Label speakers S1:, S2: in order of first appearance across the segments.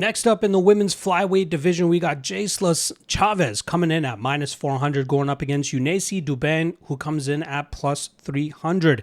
S1: Next up in the women's flyweight division, we got Chaves coming in at minus 400, going up against Duben, who comes in at plus 300.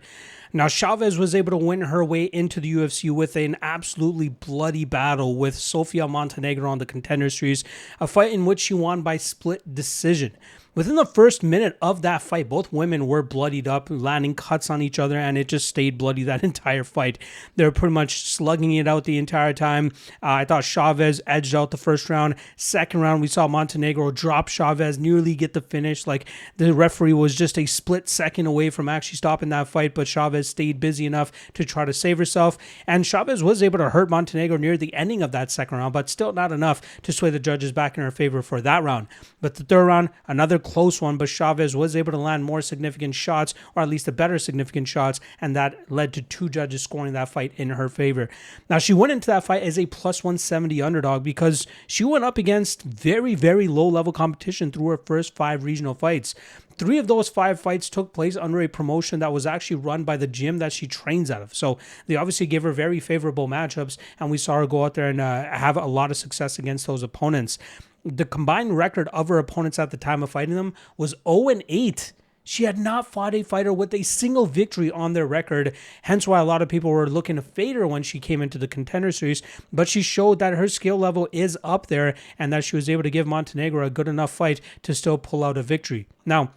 S1: Now, Chaves was able to win her way into the UFC with an absolutely bloody battle with Sofia Montenegro on the Contender Series, a fight in which she won by split decision. Within the first minute of that fight, both women were bloodied up, landing cuts on each other, and it just stayed bloody that entire fight. They were pretty much slugging it out the entire time. I thought Chaves edged out the first round. Second round, we saw Montenegro drop Chaves, nearly get the finish. Like, the referee was just a split second away from actually stopping that fight, but Chaves stayed busy enough to try to save herself. And Chaves was able to hurt Montenegro near the ending of that second round, but still not enough to sway the judges back in her favor for that round. But the third round, another close one, but Chaves was able to land more significant shots, or at least the better significant shots, and that led to two judges scoring that fight in her favor. Now, she went into that fight as a plus 170 underdog because she went up against very, very low-level competition through her first 5 regional fights. 3 of those 5 fights took place under a promotion that was actually run by the gym that she trains out of. So they obviously gave her very favorable matchups, and we saw her go out there and have a lot of success against those opponents. The combined record of her opponents at the time of fighting them was 0-8. She had not fought a fighter with a single victory on their record, hence why a lot of people were looking to fade her when she came into the Contender Series, but she showed that her skill level is up there and that she was able to give Montenegro a good enough fight to still pull out a victory. Now,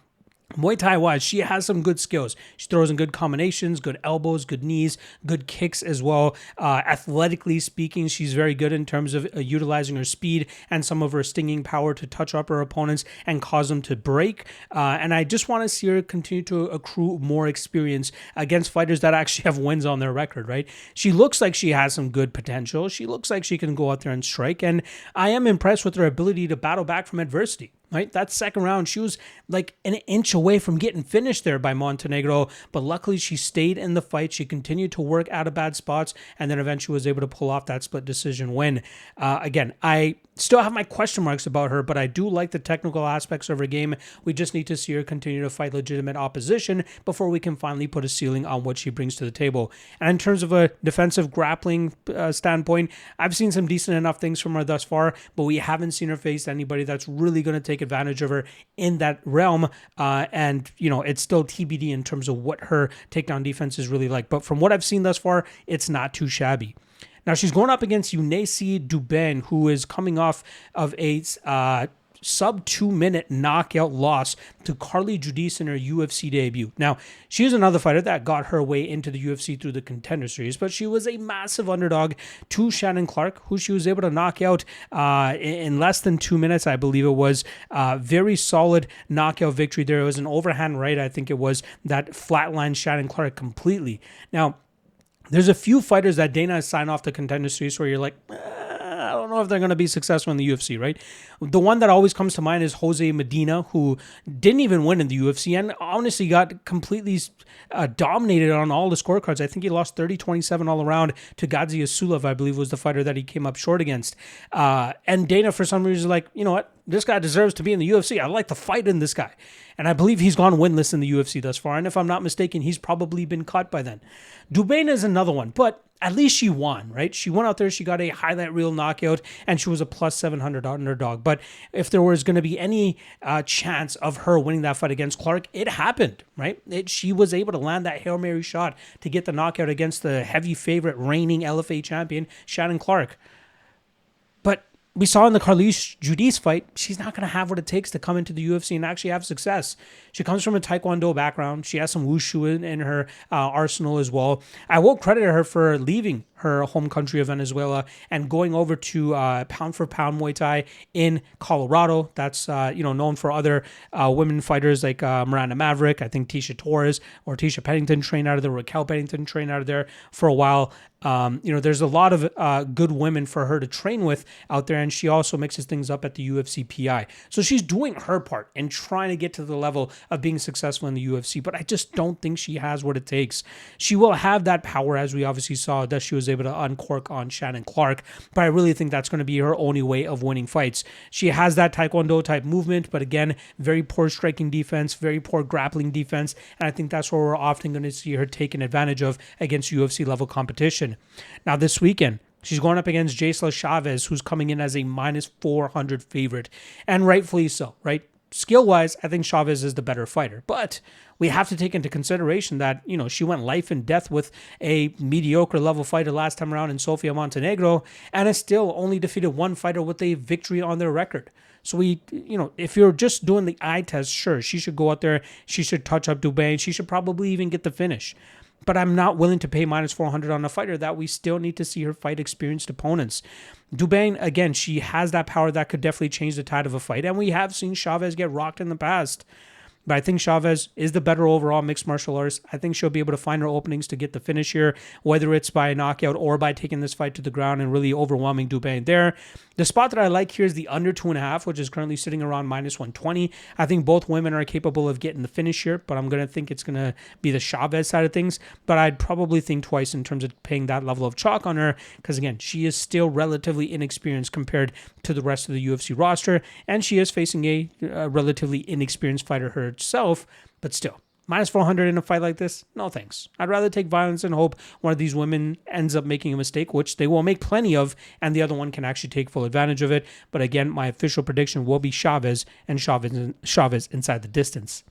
S1: Muay Thai-wise, she has some good skills. She throws in good combinations, good elbows, good knees, good kicks as well. Athletically speaking, she's very good in terms of utilizing her speed and some of her stinging power to touch up her opponents and cause them to break. And I just want to see her continue to accrue more experience against fighters that actually have wins on their record, right? She looks like she has some good potential. She looks like she can go out there and strike. And I am impressed with her ability to battle back from adversity. Right, that second round, she was like an inch away from getting finished there by Montenegro, but luckily she stayed in the fight. She continued to work out of bad spots, and then eventually was able to pull off that split decision win. Again, I still have my question marks about her, but I do like the technical aspects of her game. We just need to see her continue to fight legitimate opposition before we can finally put a ceiling on what she brings to the table. And in terms of a defensive grappling standpoint, I've seen some decent enough things from her thus far, but we haven't seen her face anybody that's really going to take advantage of her in that realm. And, it's still TBD in terms of what her takedown defense is really like. But from what I've seen thus far, it's not too shabby. Now, she's going up against Duben, who is coming off of a sub 2-minute knockout loss to Carly Judice in her UFC debut. Now, she is another fighter that got her way into the UFC through the Contender Series, but she was a massive underdog to Shannon Clark, who she was able to knock out in less than 2 minutes, I believe it was. Very solid knockout victory there. It was an overhand right, I think it was, that flatlined Shannon Clark completely. Now, there's a few fighters that Dana has signed off the Contender Series where you're like, I don't know if they're going to be successful in the UFC, right? The one that always comes to mind is Jose Medina, who didn't even win in the UFC and honestly got completely dominated on all the scorecards. I think he lost 30-27 all around to Gadzhi Asulov, I believe was the fighter that he came up short against. And Dana, for some reason, is like, you know what? This guy deserves to be in the UFC. I like to fight in this guy. And I believe he's gone winless in the UFC thus far. And if I'm not mistaken, he's probably been cut by then. Duben is another one, but at least she won, right? She went out there, she got a highlight reel knockout, and she was a plus 700 underdog. But if there was going to be any chance of her winning that fight against Clark, it happened, right? She was able to land that Hail Mary shot to get the knockout against the heavy favorite reigning LFA champion, Shannon Clark. But we saw in the Carlise Judice fight, she's not going to have what it takes to come into the UFC and actually have success. She comes from a Taekwondo background. She has some wushu in her arsenal as well. I will credit her for leaving her home country of Venezuela and going over to pound for pound Muay Thai in Colorado. That's known for other women fighters like Miranda Maverick. I think Tisha Torres or Tisha Pennington trained out of there. Raquel Pennington trained out of there for a while. There's a lot of good women for her to train with out there, and she also mixes things up at the UFC PI. So she's doing her part and trying to get to the level of being successful in the UFC, but I just don't think she has what it takes. She will have that power, as we obviously saw, that she was able to uncork on Shannon Clark, but I really think that's going to be her only way of winning fights. She has that Taekwondo type movement, but again, very poor striking defense, very poor grappling defense, and I think that's where we're often going to see her taken advantage of against UFC level competition. Now this weekend, She's going up against Chaves, who's coming in as a minus 400 favorite, and rightfully so, right? Skill-wise, I think Chaves is the better fighter, but we have to take into consideration that, she went life and death with a mediocre level fighter last time around in Sofia Montenegro, and has still only defeated one fighter with a victory on their record. So if you're just doing the eye test, sure, she should go out there, she should touch up Duben, she should probably even get the finish. But I'm not willing to pay minus 400 on a fighter that we still need to see her fight experienced opponents. Duben, again, she has that power that could definitely change the tide of a fight, and we have seen Chaves get rocked in the past. But I think Chaves is the better overall mixed martial artist. I think she'll be able to find her openings to get the finish here, whether it's by a knockout or by taking this fight to the ground and really overwhelming Duben there. The spot that I like here is the under 2.5, which is currently sitting around minus 120. I think both women are capable of getting the finish here, but I'm going to think it's going to be the Chaves side of things. But I'd probably think twice in terms of paying that level of chalk on her, because again, she is still relatively inexperienced compared to the rest of the UFC roster, and she is facing a relatively inexperienced fighter herself, but still. Minus 400 in a fight like this? No thanks. I'd rather take violence and hope one of these women ends up making a mistake, which they will make plenty of, and the other one can actually take full advantage of it. But again, my official prediction will be Chaves, and Chaves inside the distance.